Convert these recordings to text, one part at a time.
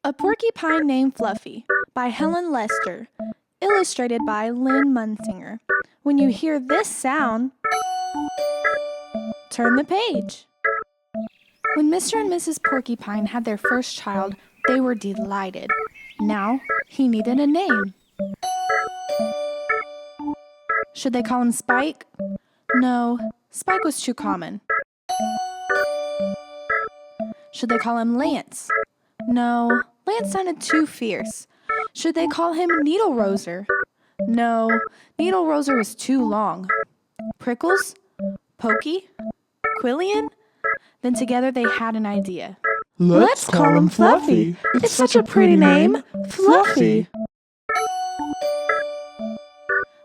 A Porcupine Named Fluffy by Helen Lester, illustrated by Lynn Munsinger. When you hear this sound, turn the page. When Mr. and Mrs. Porcupine had their first child, they were delighted. Now, he needed a name. Should they call him Spike? No, Spike was too common. Should they call him Lance? No, Lance sounded too fierce. Should they call him Needle Roser? No, Needle Roser was too long. Prickles? Pokey? Quillian? Then together they had an idea. Let's call him Fluffy. It's such a pretty name. Fluffy.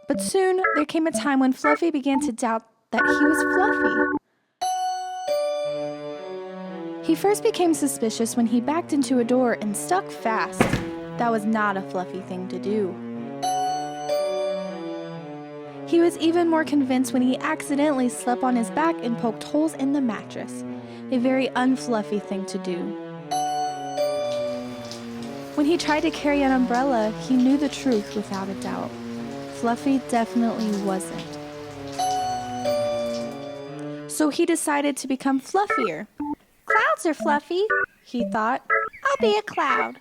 But soon there came a time when Fluffy began to doubt that he was Fluffy. He first became suspicious when he backed into a door and stuck fast. That was not a Fluffy thing to do. He was even more convinced when he accidentally slept on his back and poked holes in the mattress. A very unfluffy thing to do. When he tried to carry an umbrella, he knew the truth without a doubt. Fluffy definitely wasn't. So he decided to become fluffier. Clouds are fluffy, he thought. I'll be a cloud.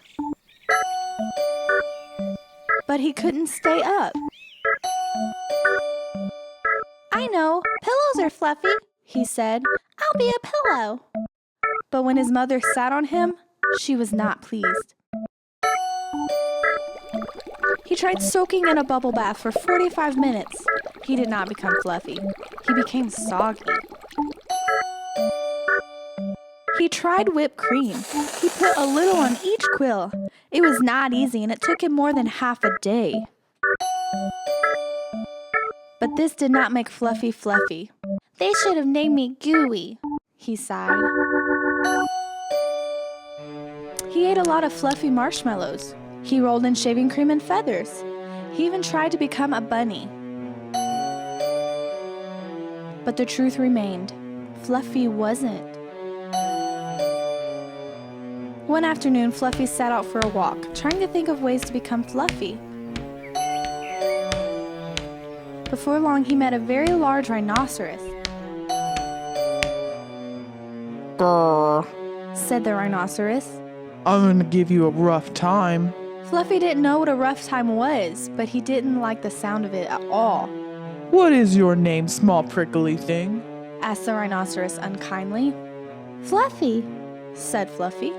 But he couldn't stay up. I know, pillows are fluffy, he said. I'll be a pillow. But when his mother sat on him, she was not pleased. He tried soaking in a bubble bath for 45 minutes. He did not become fluffy. He became soggy. He tried whipped cream. He put a little on each quill. It was not easy, and it took him more than half a day. But this did not make Fluffy fluffy. They should have named me Gooey, he sighed. He ate a lot of fluffy marshmallows. He rolled in shaving cream and feathers. He even tried to become a bunny. But the truth remained. Fluffy wasn't. One afternoon, Fluffy set out for a walk, trying to think of ways to become fluffy. Before long, he met a very large rhinoceros. Grr. Said the rhinoceros. I'm gonna give you a rough time. Fluffy didn't know what a rough time was, but he didn't like the sound of it at all. What is your name, small prickly thing? Asked the rhinoceros unkindly. Fluffy, said Fluffy.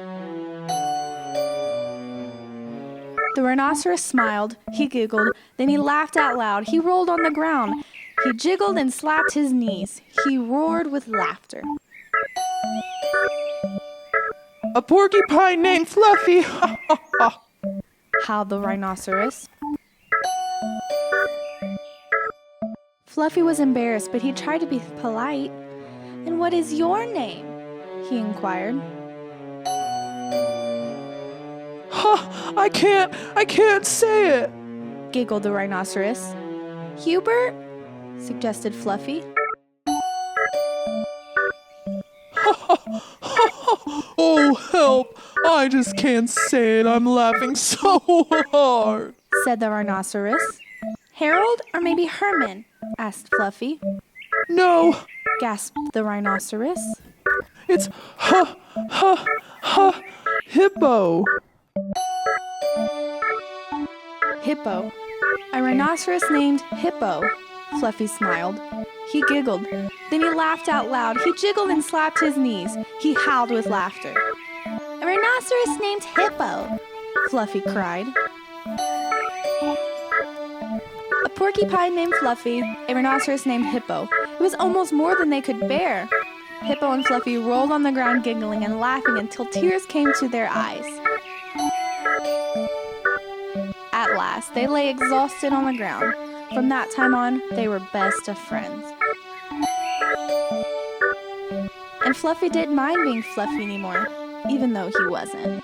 The rhinoceros smiled, he giggled, then he laughed out loud. He rolled on the ground. He jiggled and slapped his knees. He roared with laughter. A porcupine named Fluffy! Ha ha ha! Howled the rhinoceros. Fluffy was embarrassed, but he tried to be polite. And what is your name? He inquired. Ha! I can't say it! Giggled the rhinoceros. Hubert? Suggested Fluffy. Oh, help! I just can't say it. I'm laughing so hard, said the rhinoceros. Harold or maybe Herman? Asked Fluffy. No, gasped the rhinoceros. It's hippo. Hippo. A rhinoceros named Hippo. Fluffy smiled. He giggled. Then he laughed out loud. He jiggled and slapped his knees. He howled with laughter. A rhinoceros named Hippo, Fluffy cried. A porcupine named Fluffy, a rhinoceros named Hippo. It was almost more than they could bear. Hippo and Fluffy rolled on the ground giggling and laughing until tears came to their eyes. At last, they lay exhausted on the ground. From that time on, they were best of friends. And Fluffy didn't mind being fluffy anymore, even though he wasn't.